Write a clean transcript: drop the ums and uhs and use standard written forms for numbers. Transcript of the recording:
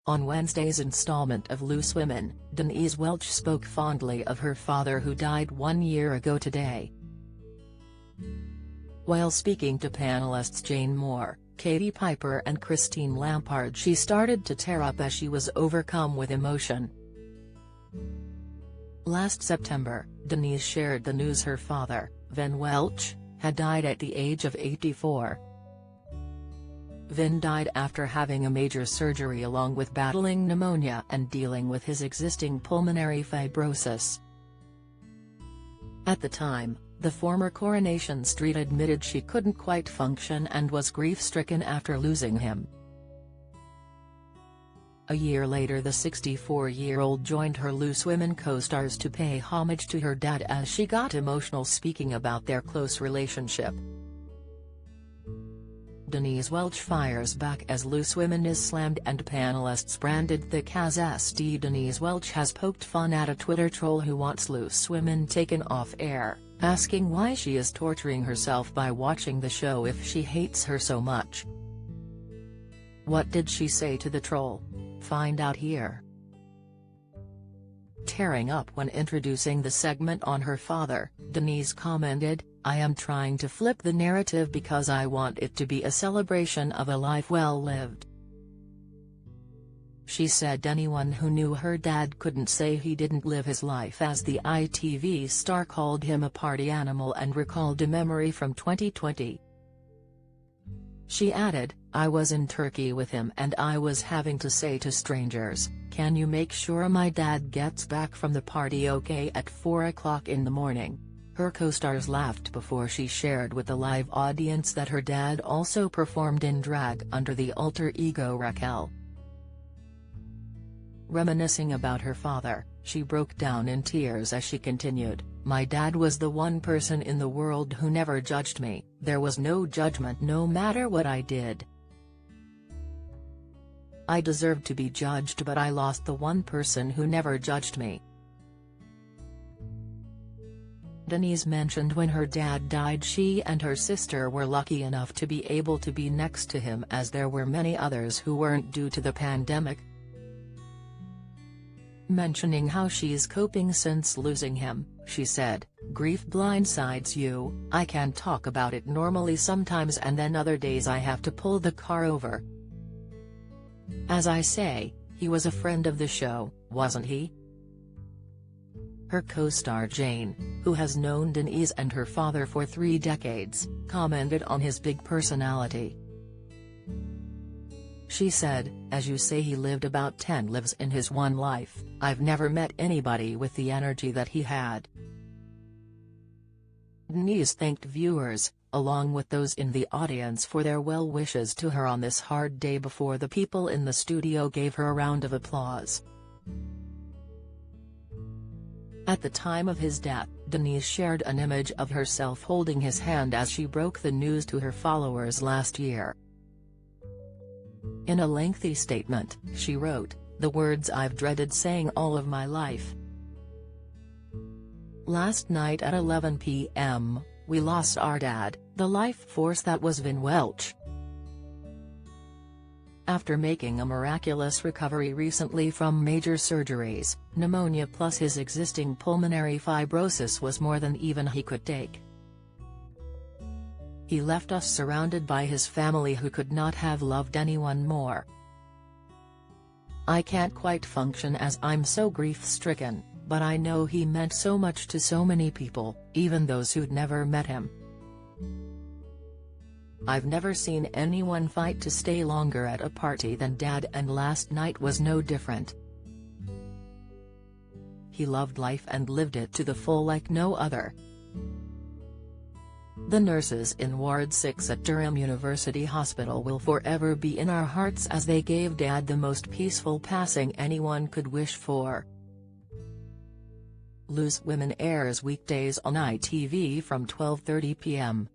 On Wednesday's installment of Loose Women, Denise Welch spoke fondly of her father who died 1 year ago today. While speaking to panelists Jane Moore, Katie Piper and Christine Lampard, she started to tear up as she was overcome with emotion. Last September, Denise shared the news her father, Vin Welch, had died at the age of 84. Vin died after having a major surgery along with battling pneumonia and dealing with his existing pulmonary fibrosis. At the time, the former Coronation Street admitted she couldn't quite function and was grief-stricken after losing him. A year later, the 64-year-old joined her Loose Women co-stars to pay homage to her dad as she got emotional speaking about their close relationship. Denise Welch fires back as Loose Women is slammed and panelists branded thick as SD. Denise Welch has poked fun at a Twitter troll who wants Loose Women taken off air, asking why she is torturing herself by watching the show if she hates her so much. What did she say to the troll? Find out here. Tearing up when introducing the segment on her father, Denise commented, "I am trying to flip the narrative because I want it to be a celebration of a life well lived." She said anyone who knew her dad couldn't say he didn't live his life, as the ITV star called him a party animal and recalled a memory from 2020. She added, "I was in Turkey with him and I was having to say to strangers, 'Can you make sure my dad gets back from the party okay?' at 4 o'clock in the morning." Her co-stars laughed before she shared with the live audience that her dad also performed in drag under the alter ego Raquel. Reminiscing about her father, she broke down in tears as she continued, "My dad was the one person in the world who never judged me. There was no judgment no matter what I did. I deserved to be judged, but I lost the one person who never judged me." Denise mentioned when her dad died she and her sister were lucky enough to be able to be next to him, as there were many others who weren't due to the pandemic. Mentioning how she's coping since losing him, she said, "Grief blindsides you. I can talk about it normally sometimes and then other days I have to pull the car over. As I say, he was a friend of the show, wasn't he?" Her co-star Jane, who has known Denise and her father for 3 decades, commented on his big personality. She said, "As you say, he lived about 10 lives in his one life. I've never met anybody with the energy that he had." Denise thanked viewers, along with those in the audience, for their well wishes to her on this hard day before the people in the studio gave her a round of applause. At the time of his death, Denise shared an image of herself holding his hand as she broke the news to her followers last year. In a lengthy statement, she wrote, "The words I've dreaded saying all of my life. Last night at 11 p.m., we lost our dad, the life force that was Vin Welch. After making a miraculous recovery recently from major surgeries, pneumonia plus his existing pulmonary fibrosis was more than even he could take. He left us surrounded by his family who could not have loved anyone more. I can't quite function as I'm so grief-stricken, but I know he meant so much to so many people, even those who'd never met him. I've never seen anyone fight to stay longer at a party than Dad, and last night was no different. He loved life and lived it to the full like no other. The nurses in Ward 6 at Durham University Hospital will forever be in our hearts as they gave Dad the most peaceful passing anyone could wish for." Loose Women airs weekdays on ITV from 12:30 p.m.